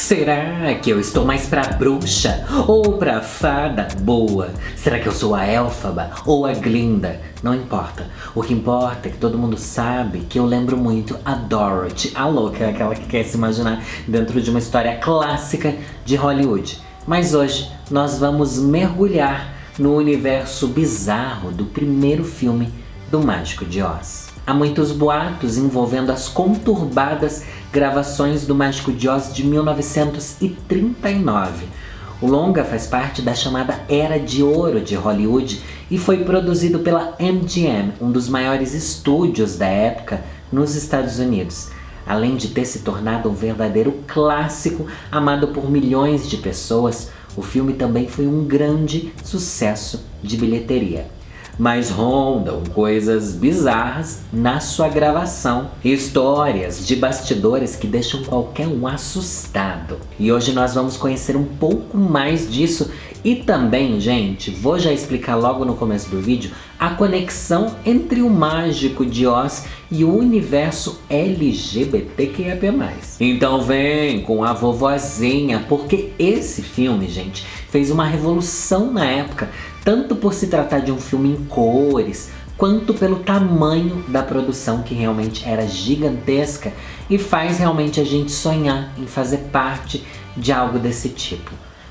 Será que eu estou mais pra bruxa ou pra fada boa? Será que eu sou a Elphaba ou a Glinda? Não importa. O que importa é que todo mundo sabe que eu lembro muito a Dorothy, a louca, aquela que quer se imaginar dentro de uma história clássica de Hollywood. Mas hoje nós vamos mergulhar no universo bizarro do primeiro filme do Mágico de Oz. Há muitos boatos envolvendo as conturbadas gravações do Mágico de Oz de 1939. O longa faz parte da chamada Era de Ouro de Hollywood e foi produzido pela MGM, um dos maiores estúdios da época nos Estados Unidos. Além de ter se tornado um verdadeiro clássico amado por milhões de pessoas, o filme também foi um grande sucesso de bilheteria. Mas rondam coisas bizarras na sua gravação, histórias de bastidores que deixam qualquer um assustado. E hoje nós vamos conhecer um pouco mais disso e também, gente, vou já explicar logo no começo do vídeo a conexão entre o Mágico de Oz e o universo LGBTQIA+. Então vem com a vovozinha, porque esse filme, gente, fez uma revolução na época, tanto por se tratar de um filme em cores, quanto pelo tamanho da produção, que realmente era gigantesca e faz realmente a gente sonhar em fazer parte de algo desse tipo.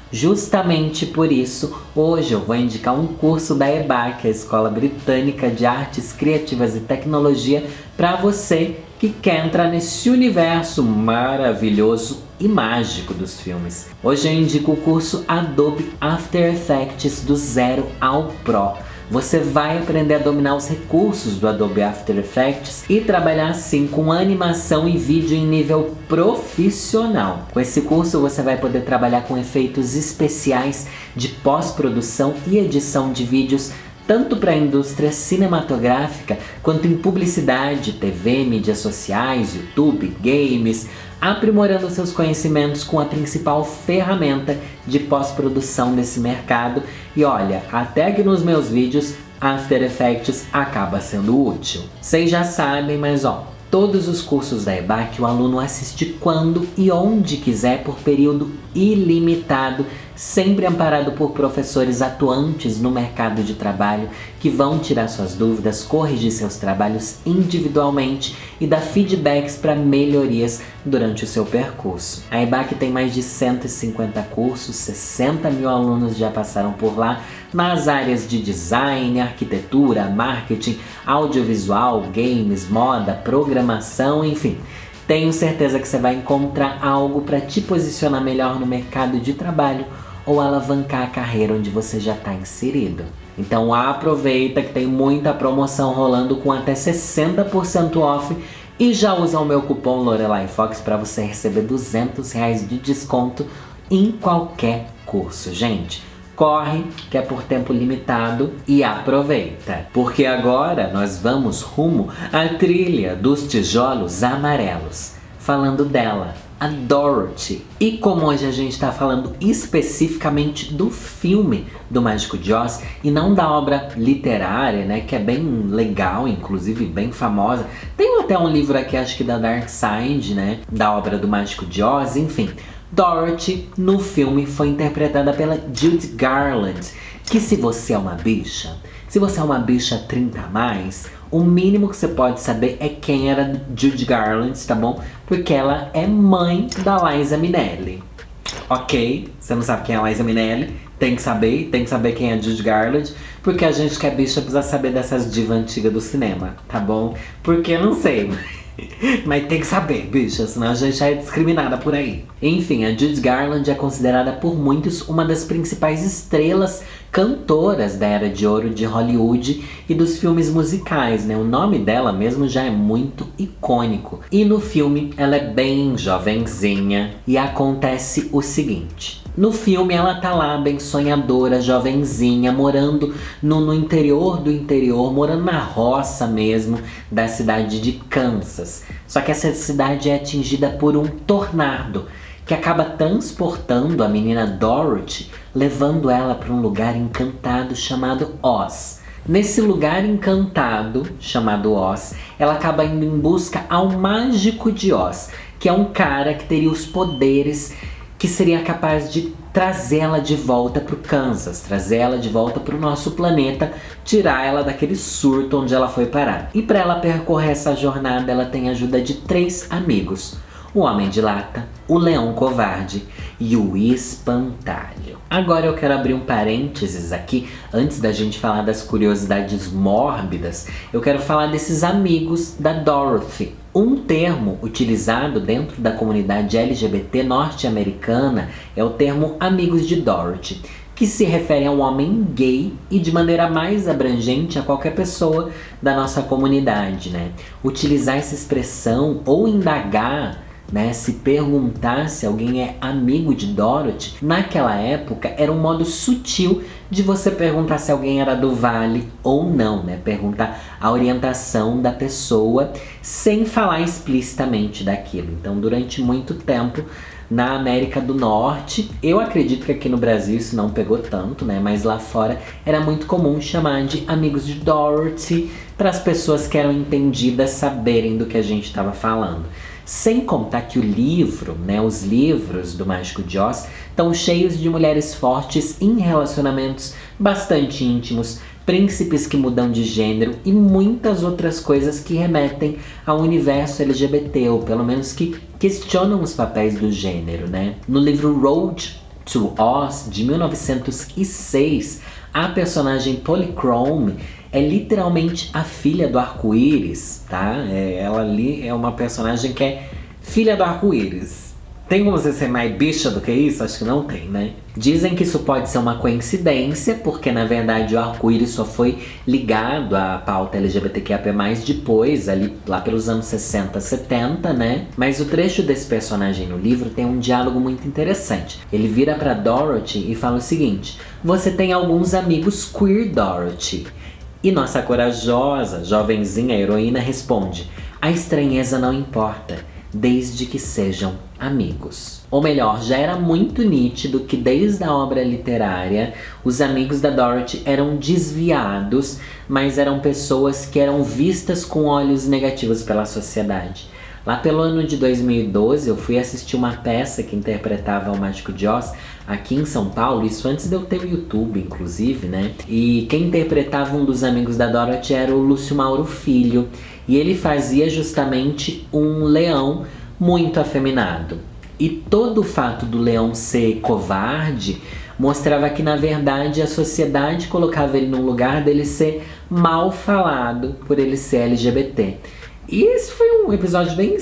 Justamente por isso, hoje eu vou indicar um curso da EBAC, a Escola Britânica de Artes Criativas e Tecnologia, para você que quer entrar nesse universo maravilhoso e mágico dos filmes. Hoje eu indico o curso Adobe After Effects do zero ao Pro. Você vai aprender a dominar os recursos do Adobe After Effects e trabalhar assim com animação e vídeo em nível profissional. Com esse curso você vai poder trabalhar com efeitos especiais de pós-produção e edição de vídeos, tanto para a indústria cinematográfica quanto em publicidade, TV, mídias sociais, YouTube, games, aprimorando seus conhecimentos com a principal ferramenta de pós-produção desse mercado. E olha, até que nos meus vídeos After Effects acaba sendo útil. Vocês já sabem, mas todos os cursos da EBAC o aluno assiste quando e onde quiser por período ilimitado, sempre amparado por professores atuantes no mercado de trabalho que vão tirar suas dúvidas, corrigir seus trabalhos individualmente e dar feedbacks para melhorias durante o seu percurso. A EBAC tem mais de 150 cursos, 60 mil alunos já passaram por lá nas áreas de design, arquitetura, marketing, audiovisual, games, moda, programação, enfim. Tenho certeza que você vai encontrar algo para te posicionar melhor no mercado de trabalho ou alavancar a carreira onde você já está inserido. Então aproveita que tem muita promoção rolando com até 60% off e já usa o meu cupom LorelaiFox para você receber R$200 de desconto em qualquer curso, gente. Corre, que é por tempo limitado, e aproveita, porque agora nós vamos rumo à trilha dos tijolos amarelos, falando dela, a Dorothy. E como hoje a gente está falando especificamente do filme do Mágico de Oz e não da obra literária, né, que é bem legal, inclusive bem famosa. Tem até um livro aqui, acho que da Dark Side, né, da obra do Mágico de Oz, enfim. Dorothy, no filme, foi interpretada pela Judy Garland, que se você é uma bicha 30 a mais, o mínimo que você pode saber é quem era Judy Garland, tá bom? Porque ela é mãe da Liza Minnelli. Ok? Você não sabe quem é a Liza Minnelli? Tem que saber quem é a Judy Garland, porque a gente que é bicha precisa saber dessas divas antigas do cinema, tá bom? Porque eu não sei, mas tem que saber, bicha, senão a gente já é discriminada por aí. Enfim, a Judy Garland é considerada por muitos uma das principais estrelas cantoras da Era de Ouro de Hollywood e dos filmes musicais, né? O nome dela mesmo já é muito icônico. E no filme ela é bem jovenzinha e acontece o seguinte. No filme ela tá lá bem sonhadora, jovenzinha, morando no interior do interior, morando na roça mesmo da cidade de Kansas. Só que essa cidade é atingida por um tornado que acaba transportando a menina Dorothy, levando ela para um lugar encantado chamado Oz. Nesse lugar encantado chamado Oz, ela acaba indo em busca ao Mágico de Oz, que é um cara que teria os poderes que seria capaz de trazê-la de volta para o Kansas, trazer ela de volta para o nosso planeta, tirar ela daquele surto onde ela foi parar. E para ela percorrer essa jornada, ela tem a ajuda de 3 amigos: o Homem de Lata, o Leão Covarde e o Espantalho. Agora eu quero abrir um parênteses aqui, antes da gente falar das curiosidades mórbidas, eu quero falar desses amigos da Dorothy. Um termo utilizado dentro da comunidade LGBT norte-americana é o termo amigos de Dorothy, que se refere a um homem gay e de maneira mais abrangente a qualquer pessoa da nossa comunidade, né? Utilizar essa expressão ou indagar, né, se perguntar se alguém é amigo de Dorothy, naquela época era um modo sutil de você perguntar se alguém era do Vale ou não, né? Perguntar a orientação da pessoa sem falar explicitamente daquilo. Então, durante muito tempo, na América do Norte, eu acredito que aqui no Brasil isso não pegou tanto, né? Mas lá fora era muito comum chamar de amigos de Dorothy para as pessoas que eram entendidas saberem do que a gente estava falando. Sem contar que o livro, né, os livros do Mágico de Oz estão cheios de mulheres fortes em relacionamentos bastante íntimos, príncipes que mudam de gênero e muitas outras coisas que remetem ao universo LGBT, ou pelo menos que questionam os papéis do gênero, né? No livro Road to Oz, de 1906, a personagem Polychrome é literalmente a filha do arco-íris, tá? Ela ali é uma personagem que é filha do arco-íris. Tem como você ser mais bicha do que isso? Acho que não tem, né? Dizem que isso pode ser uma coincidência, porque na verdade o arco-íris só foi ligado à pauta LGBTQIA+, depois, ali lá pelos anos 60, 70, né? Mas o trecho desse personagem no livro tem um diálogo muito interessante. Ele vira pra Dorothy e fala o seguinte: "Você tem alguns amigos queer, Dorothy?" E nossa corajosa, jovenzinha heroína responde: "A estranheza não importa, desde que sejam amigos." Ou melhor, já era muito nítido que desde a obra literária, os amigos da Dorothy eram desviados, mas eram pessoas que eram vistas com olhos negativos pela sociedade. Lá pelo ano de 2012, eu fui assistir uma peça que interpretava o Mágico de Oz aqui em São Paulo, isso antes de eu ter o YouTube, inclusive, né? E quem interpretava um dos amigos da Dorothy era o Lúcio Mauro Filho, e ele fazia justamente um leão muito afeminado. E todo o fato do leão ser covarde mostrava que, na verdade, a sociedade colocava ele num lugar dele ser mal falado por ele ser LGBT. E esse foi um episódio bem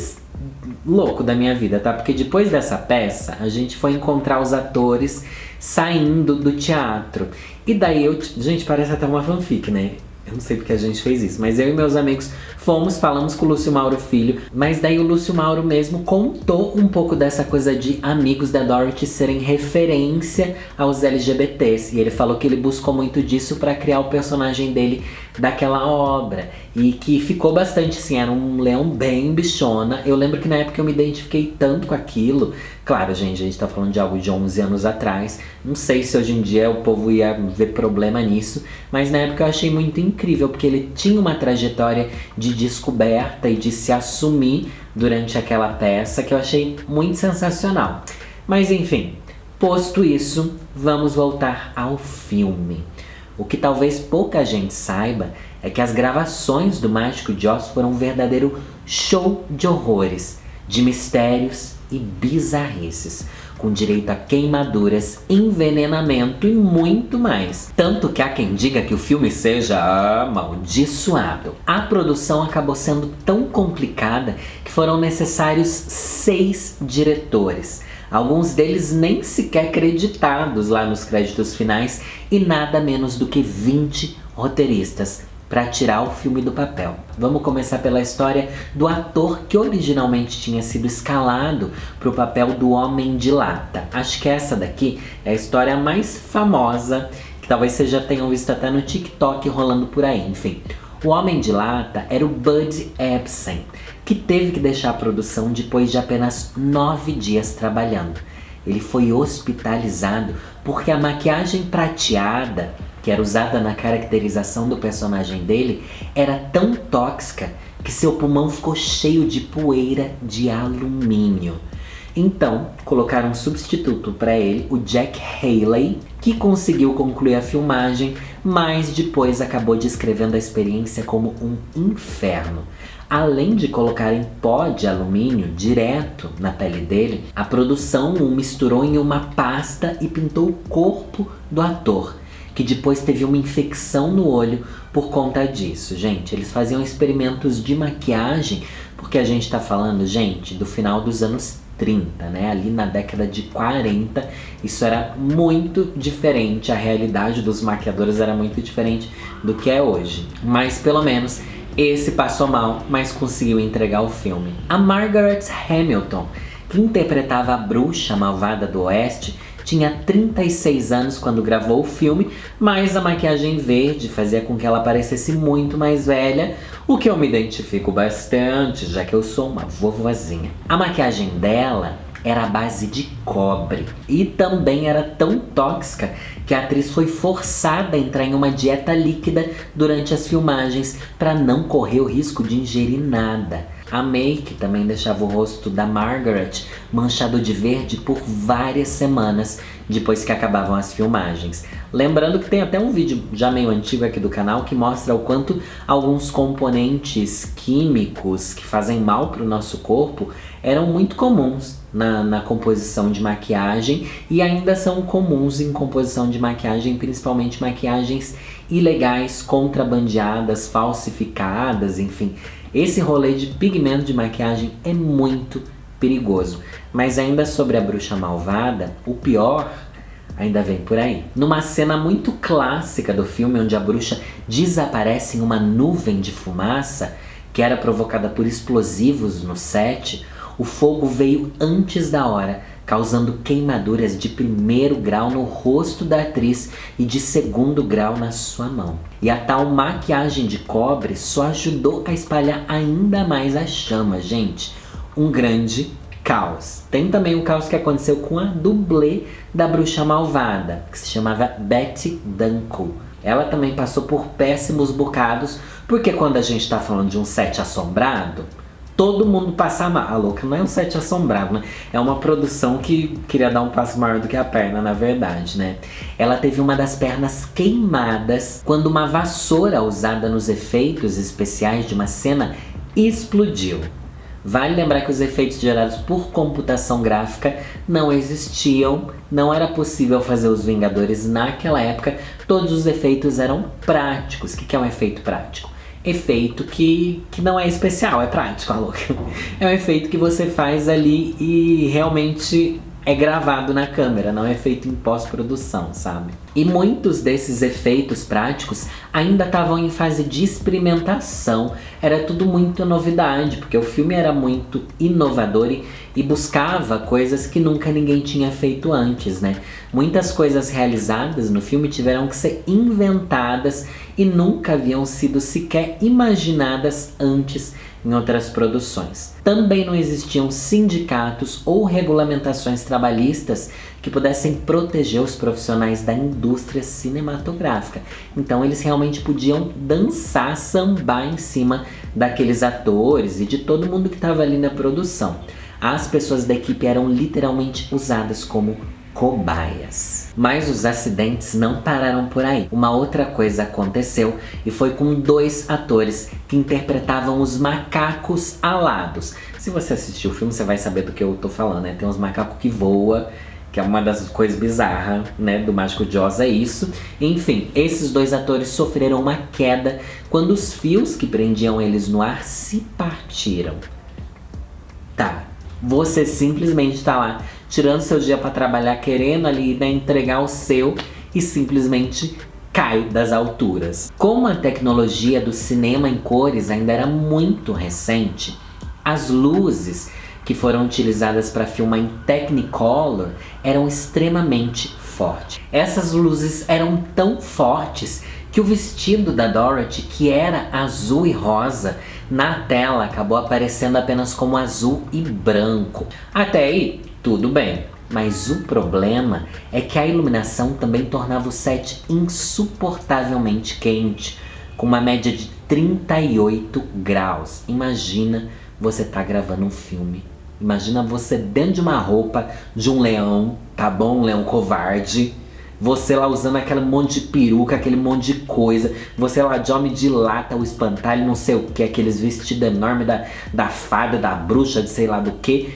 louco da minha vida, tá? Porque depois dessa peça, a gente foi encontrar os atores saindo do teatro. E daí gente, parece até uma fanfic, né? Eu não sei porque a gente fez isso, mas eu e meus amigos falamos com o Lúcio Mauro Filho, mas daí o Lúcio Mauro mesmo contou um pouco dessa coisa de amigos da Dorothy serem referência aos LGBTs. E ele falou que ele buscou muito disso pra criar o personagem dele daquela obra. E que ficou bastante assim, era um leão bem bichona. Eu lembro que na época eu me identifiquei tanto com aquilo. Claro, gente, a gente tá falando de algo de 11 anos atrás. Não sei se hoje em dia o povo ia ver problema nisso, mas na época eu achei muito incrível, porque ele tinha uma trajetória de descoberta e de se assumir durante aquela peça que eu achei muito sensacional. Mas enfim, posto isso, vamos voltar ao filme. O que talvez pouca gente saiba é que as gravações do Mágico de Oz foram um verdadeiro show de horrores, de mistérios e bizarrices, com direito a queimaduras, envenenamento e muito mais. Tanto que há quem diga que o filme seja amaldiçoado. A produção acabou sendo tão complicada que foram necessários 6 diretores. Alguns deles nem sequer creditados lá nos créditos finais e nada menos do que 20 roteiristas para tirar o filme do papel. Vamos começar pela história do ator que originalmente tinha sido escalado para o papel do Homem de Lata. Acho que essa daqui é a história mais famosa, que talvez vocês já tenham visto até no TikTok rolando por aí, enfim. O Homem de Lata era o Bud Ebsen, que teve que deixar a produção depois de apenas 9 dias trabalhando. Ele foi hospitalizado porque a maquiagem prateada, que era usada na caracterização do personagem dele, era tão tóxica que seu pulmão ficou cheio de poeira de alumínio. Então, colocaram um substituto para ele, o Jack Haley, que conseguiu concluir a filmagem, mas depois acabou descrevendo a experiência como um inferno. Além de colocarem pó de alumínio direto na pele dele, a produção o misturou em uma pasta e pintou o corpo do ator, que depois teve uma infecção no olho por conta disso. Gente, eles faziam experimentos de maquiagem, porque a gente tá falando, gente, do final dos anos 30, né? Ali na década de 40, isso era muito diferente, a realidade dos maquiadores era muito diferente do que é hoje. Mas pelo menos esse passou mal, mas conseguiu entregar o filme. A Margaret Hamilton, que interpretava a bruxa malvada do Oeste, tinha 36 anos quando gravou o filme, mas a maquiagem verde fazia com que ela parecesse muito mais velha, o que eu me identifico bastante, já que eu sou uma vovozinha. A maquiagem dela era à base de cobre e também era tão tóxica que a atriz foi forçada a entrar em uma dieta líquida durante as filmagens para não correr o risco de ingerir nada. A make também deixava o rosto da Margaret manchado de verde por várias semanas depois que acabavam as filmagens. Lembrando que tem até um vídeo já meio antigo aqui do canal que mostra o quanto alguns componentes químicos que fazem mal para o nosso corpo eram muito comuns na composição de maquiagem e ainda são comuns em composição de maquiagem, principalmente maquiagens ilegais, contrabandeadas, falsificadas, enfim. Esse rolê de pigmento de maquiagem é muito perigoso. Mas ainda sobre a bruxa malvada, o pior ainda vem por aí. Numa cena muito clássica do filme, onde a bruxa desaparece em uma nuvem de fumaça, que era provocada por explosivos no set, o fogo veio antes da hora, causando queimaduras de 1º grau no rosto da atriz e de 2º grau na sua mão. E a tal maquiagem de cobre só ajudou a espalhar ainda mais as chamas, gente. Um grande caos. Tem também um caos que aconteceu com a dublê da bruxa malvada, que se chamava Betty Dunkel. Ela também passou por péssimos bocados, porque quando a gente tá falando de um set assombrado, todo mundo passa mal. A louca não é um set assombrado, né? É uma produção que queria dar um passo maior do que a perna, na verdade, né? Ela teve uma das pernas queimadas quando uma vassoura usada nos efeitos especiais de uma cena explodiu. Vale lembrar que os efeitos gerados por computação gráfica não existiam, não era possível fazer os Vingadores naquela época, todos os efeitos eram práticos. O que é um efeito prático? Efeito que não é especial, é prático, a louca. É um efeito que você faz ali e realmente é gravado na câmera, não é feito em pós-produção, sabe? E muitos desses efeitos práticos ainda estavam em fase de experimentação. Era tudo muito novidade, porque o filme era muito inovador e buscava coisas que nunca ninguém tinha feito antes, né? Muitas coisas realizadas no filme tiveram que ser inventadas e nunca haviam sido sequer imaginadas antes em outras produções. Também não existiam sindicatos ou regulamentações trabalhistas que pudessem proteger os profissionais da indústria cinematográfica. Então eles realmente podiam dançar, sambar em cima daqueles atores e de todo mundo que estava ali na produção. As pessoas da equipe eram literalmente usadas como cobaias. Mas os acidentes não pararam por aí. Uma outra coisa aconteceu e foi com 2 atores que interpretavam os macacos alados. Se você assistiu o filme, você vai saber do que eu tô falando, né? Tem uns macacos que voam, que é uma das coisas bizarras, né, do Mágico de Oz, é isso. Enfim, esses 2 atores sofreram uma queda quando os fios que prendiam eles no ar se partiram. Tá, você simplesmente tá lá, tirando seu dia pra trabalhar, querendo ali, né, entregar o seu e simplesmente cai das alturas. Como a tecnologia do cinema em cores ainda era muito recente, as luzes que foram utilizadas para filmar em Technicolor eram extremamente fortes. Essas luzes eram tão fortes que o vestido da Dorothy, que era azul e rosa, na tela acabou aparecendo apenas como azul e branco. Até aí, tudo bem. Mas o problema é que a iluminação também tornava o set insuportavelmente quente, com uma média de 38 graus. Imagina você tá gravando um filme Imagina você dentro de uma roupa de um leão, tá bom? Um leão covarde. Você lá usando aquele monte de peruca, aquele monte de coisa. Você lá de homem de lata, o espantalho, não sei o que, aqueles vestidos enormes da fada, da bruxa, de sei lá do que,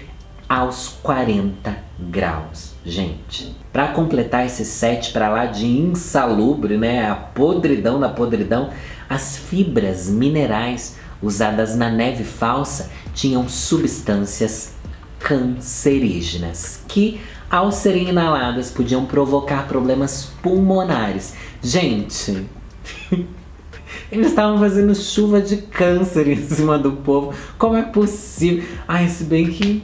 aos 40 graus, gente. Pra completar esse set pra lá de insalubre, né, a podridão da podridão, as fibras minerais usadas na neve falsa tinham substâncias cancerígenas que, ao serem inaladas, podiam provocar problemas pulmonares. Gente, eles estavam fazendo chuva de câncer em cima do povo. Como é possível? Ai, se bem que...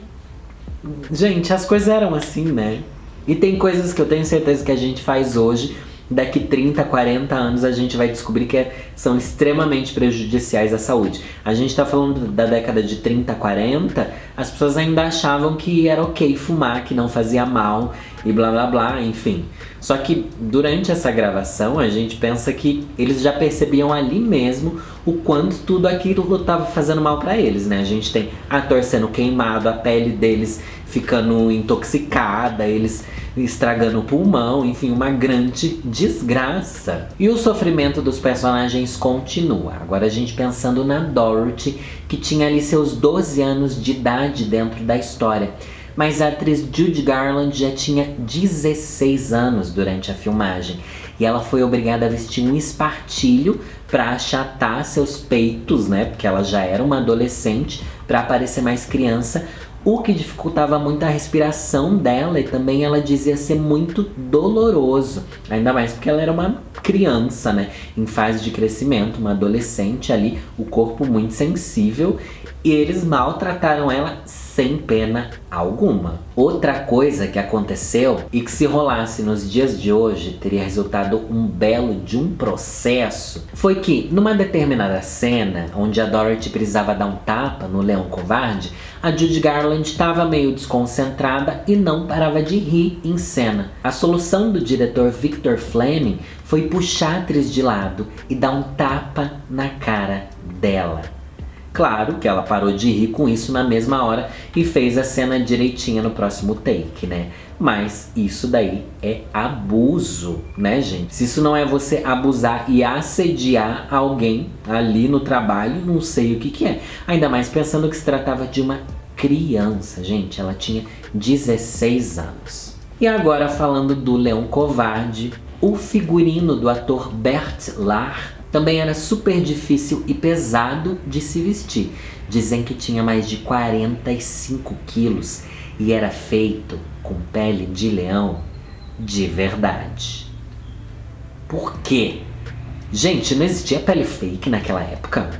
Gente, as coisas eram assim, né? E tem coisas que eu tenho certeza que a gente faz hoje, daqui 30, 40 anos a gente vai descobrir que são extremamente prejudiciais à saúde. A gente tá falando da década de 30, 40, as pessoas ainda achavam que era ok fumar, que não fazia mal e blá blá blá, enfim. Só que durante essa gravação a gente pensa que eles já percebiam ali mesmo o quanto tudo aquilo tava fazendo mal pra eles, né? A gente tem ator sendo queimado, a pele deles ficando intoxicada, eles estragando o pulmão, enfim, uma grande desgraça. E o sofrimento dos personagens continua. Agora a gente pensando na Dorothy, que tinha ali seus 12 anos de idade dentro da história. Mas a atriz Judy Garland já tinha 16 anos durante a filmagem. E ela foi obrigada a vestir um espartilho para achatar seus peitos, né? Porque ela já era uma adolescente, para parecer mais criança. O que dificultava muito a respiração dela, e também ela dizia ser muito doloroso. Ainda mais porque ela era uma criança, né? Em fase de crescimento, uma adolescente ali, o corpo muito sensível. E eles maltrataram ela sem pena alguma. Outra coisa que aconteceu, e que se rolasse nos dias de hoje teria resultado um belo de um processo, foi que numa determinada cena, onde a Dorothy precisava dar um tapa no leão covarde, a Judy Garland estava meio desconcentrada e não parava de rir em cena. A solução do diretor Victor Fleming foi puxar a atriz de lado e dar um tapa na cara dela. Claro que ela parou de rir com isso na mesma hora e fez a cena direitinha no próximo take, né? Mas isso daí é abuso, né, gente? Se isso não é você abusar e assediar alguém ali no trabalho, não sei o que que é. Ainda mais pensando que se tratava de uma criança, gente. Ela tinha 16 anos. E agora falando do Leão Covarde, o figurino do ator Bert Lahr também era super difícil e pesado de se vestir. Dizem que tinha mais de 45 quilos e era feito com pele de leão de verdade. Por quê? Gente, não existia pele fake naquela época.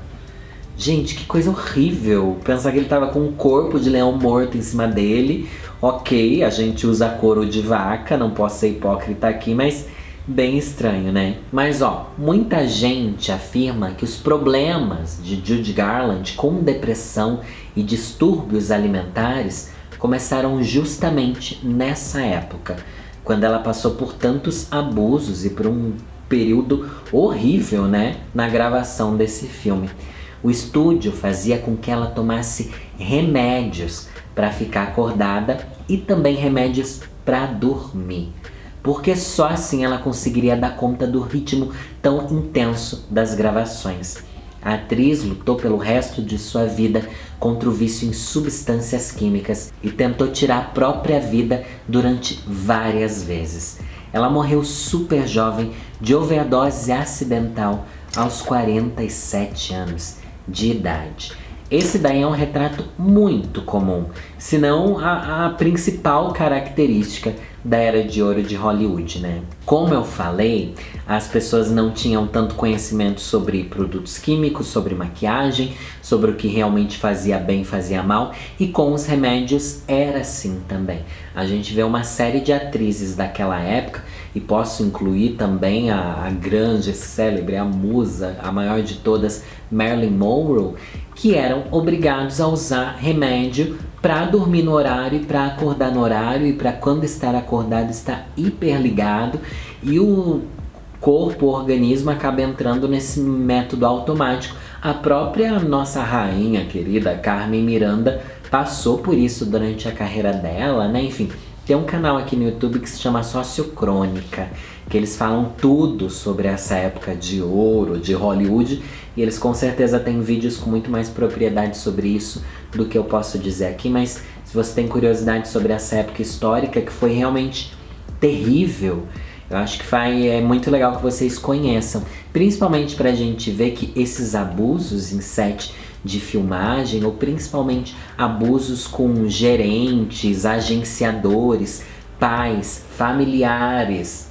Gente, que coisa horrível. Pensar que ele tava com um corpo de leão morto em cima dele. Ok, a gente usa couro de vaca, não posso ser hipócrita aqui, mas... bem estranho, né? Mas ó, muita gente afirma que os problemas de Judy Garland com depressão e distúrbios alimentares começaram justamente nessa época, quando ela passou por tantos abusos e por um período horrível, né, na gravação desse filme. O estúdio fazia com que ela tomasse remédios para ficar acordada e também remédios para dormir, porque só assim ela conseguiria dar conta do ritmo tão intenso das gravações. A atriz lutou pelo resto de sua vida contra o vício em substâncias químicas e tentou tirar a própria vida durante várias vezes. Ela morreu super jovem de overdose acidental aos 47 anos de idade. Esse daí é um retrato muito comum, se não a principal característica da Era de Ouro de Hollywood, né? Como eu falei, as pessoas não tinham tanto conhecimento sobre produtos químicos, sobre maquiagem, sobre o que realmente fazia bem, fazia mal, e com os remédios era assim também. A gente vê uma série de atrizes daquela época, e posso incluir também a grande, célebre, a musa, a maior de todas, Marilyn Monroe, que eram obrigados a usar remédio para dormir no horário e para acordar no horário, e para quando estar acordado estar hiperligado, e o corpo, o organismo acaba entrando nesse método automático. A própria nossa rainha querida Carmen Miranda passou por isso durante a carreira dela, né? Enfim, tem um canal aqui no YouTube que se chama Sociocrônica, que eles falam tudo sobre essa época de ouro, de Hollywood, e eles com certeza têm vídeos com muito mais propriedade sobre isso do que eu posso dizer aqui, mas se você tem curiosidade sobre essa época histórica, que foi realmente terrível, eu acho que é muito legal que vocês conheçam, principalmente pra gente ver que esses abusos em set de filmagem, ou principalmente abusos com gerentes, agenciadores, pais, familiares,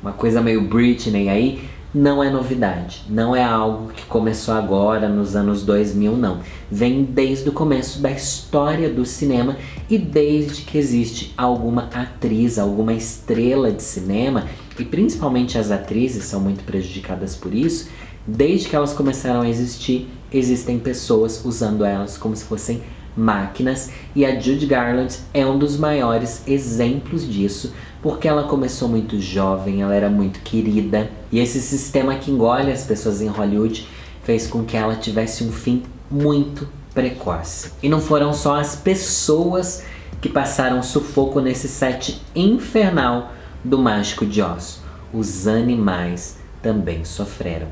uma coisa meio Britney aí, não é novidade. Não é algo que começou agora nos anos 2000, não. Vem desde o começo da história do cinema e desde que existe alguma atriz, alguma estrela de cinema, e principalmente as atrizes são muito prejudicadas por isso. Desde que elas começaram a existir, existem pessoas usando elas como se fossem máquinas, e a Judy Garland é um dos maiores exemplos disso, porque ela começou muito jovem, ela era muito querida, e esse sistema que engole as pessoas em Hollywood fez com que ela tivesse um fim muito precoce. E não foram só as pessoas que passaram sufoco nesse set infernal do Mágico de Oz, os animais também sofreram.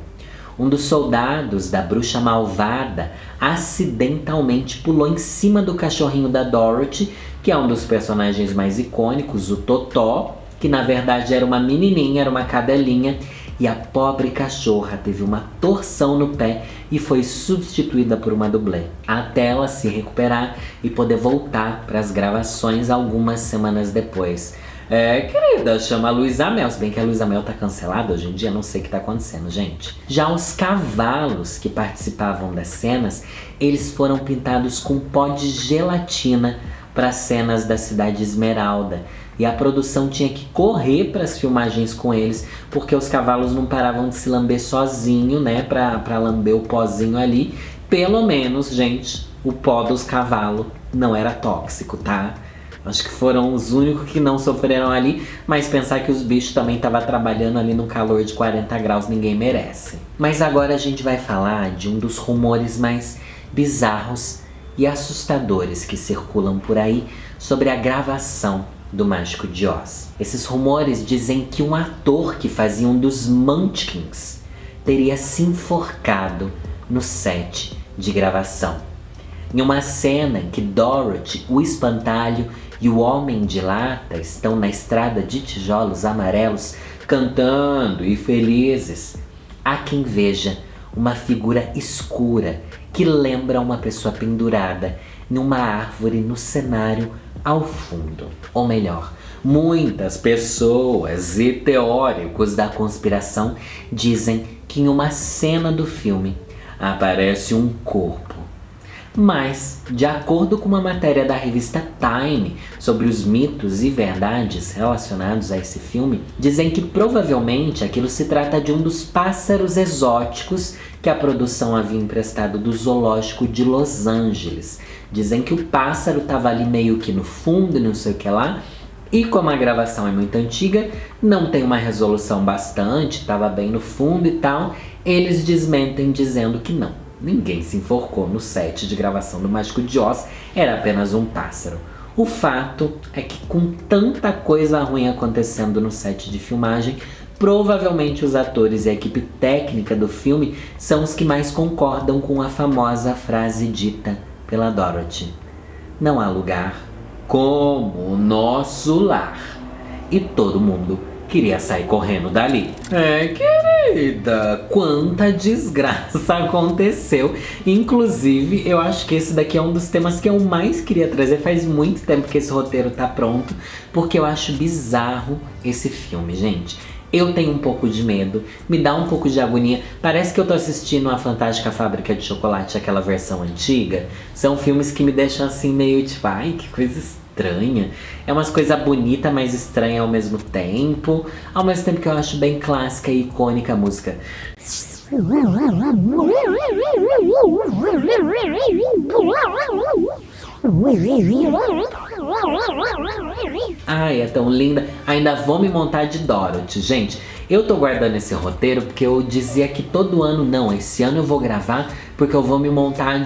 Um dos soldados da bruxa malvada acidentalmente pulou em cima do cachorrinho da Dorothy, que é um dos personagens mais icônicos, o Totó, que na verdade era uma menininha, era uma cadelinha, e a pobre cachorra teve uma torção no pé e foi substituída por uma dublê, até ela se recuperar e poder voltar para as gravações algumas semanas depois. Querida, chama a Luísa Mel, se bem que a Luísa Mel tá cancelada hoje em dia, não sei o que tá acontecendo, gente. Já os cavalos que participavam das cenas, eles foram pintados com pó de gelatina para cenas da Cidade Esmeralda. E a produção tinha que correr para as filmagens com eles, porque os cavalos não paravam de se lamber sozinho, né, pra lamber o pozinho ali. Pelo menos, gente, o pó dos cavalos não era tóxico, tá? Acho que foram os únicos que não sofreram ali, mas pensar que os bichos também estavam trabalhando ali no calor de 40 graus, ninguém merece. Mas agora a gente vai falar de um dos rumores mais bizarros e assustadores que circulam por aí sobre a gravação do Mágico de Oz. Esses rumores dizem que um ator que fazia um dos Munchkins teria se enforcado no set de gravação. Em uma cena em que Dorothy, o espantalho e o Homem de Lata estão na estrada de tijolos amarelos cantando e felizes, há quem veja uma figura escura que lembra uma pessoa pendurada numa árvore no cenário ao fundo. Ou melhor, muitas pessoas e teóricos da conspiração dizem que em uma cena do filme aparece um corpo. Mas, de acordo com uma matéria da revista Time sobre os mitos e verdades relacionados a esse filme, dizem que provavelmente aquilo se trata de um dos pássaros exóticos que a produção havia emprestado do zoológico de Los Angeles. Dizem que o pássaro estava ali meio que no fundo e não sei o que lá, e como a gravação é muito antiga, não tem uma resolução bastante, estava bem no fundo e tal, eles desmentem dizendo que não. Ninguém se enforcou no set de gravação do Mágico de Oz, era apenas um pássaro. O fato é que com tanta coisa ruim acontecendo no set de filmagem, provavelmente os atores e a equipe técnica do filme são os que mais concordam com a famosa frase dita pela Dorothy: não há lugar como o nosso lar. E todo mundo queria sair correndo dali. Querida, quanta desgraça aconteceu. Inclusive, eu acho que esse daqui é um dos temas que eu mais queria trazer. Faz muito tempo que esse roteiro tá pronto, porque eu acho bizarro esse filme, gente. Eu tenho um pouco de medo, me dá um pouco de agonia. Parece que eu tô assistindo a Fantástica Fábrica de Chocolate, aquela versão antiga. São filmes que me deixam assim meio tipo, ai, que coisa estranha. É umas coisas bonitas, mas estranha ao mesmo tempo. Ao mesmo tempo que eu acho bem clássica e icônica a música. Ai, é tão linda. Ainda vou me montar de Dorothy. Gente, eu tô guardando esse roteiro porque eu dizia que todo ano, não, esse ano eu vou gravar porque eu vou me montar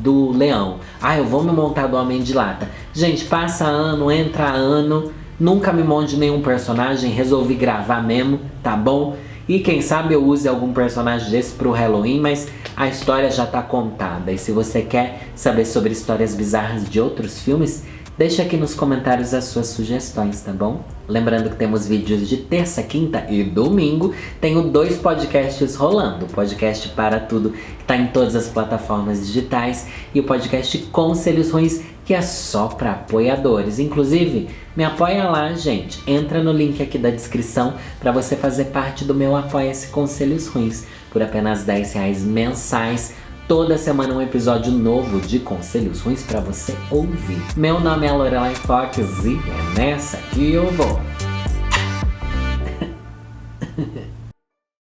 do Leão. Ah, eu vou me montar do Homem de Lata. Gente, passa ano, entra ano, nunca me monte nenhum personagem, resolvi gravar mesmo, tá bom? E quem sabe eu use algum personagem desse pro Halloween, mas a história já tá contada. E se você quer saber sobre histórias bizarras de outros filmes, deixa aqui nos comentários as suas sugestões, tá bom? Lembrando que temos vídeos de terça, quinta e domingo. Tenho 2 podcasts rolando. O podcast Para Tudo, que tá em todas as plataformas digitais. E o podcast Conselhos Ruins, que é só para apoiadores. Inclusive, me apoia lá, gente. Entra no link aqui da descrição para você fazer parte do meu Apoia-se Conselhos Ruins. Por apenas R$10 mensais. Toda semana um episódio novo de Conselhos Ruins para você ouvir. Meu nome é Lorelai Fox e é nessa que eu vou.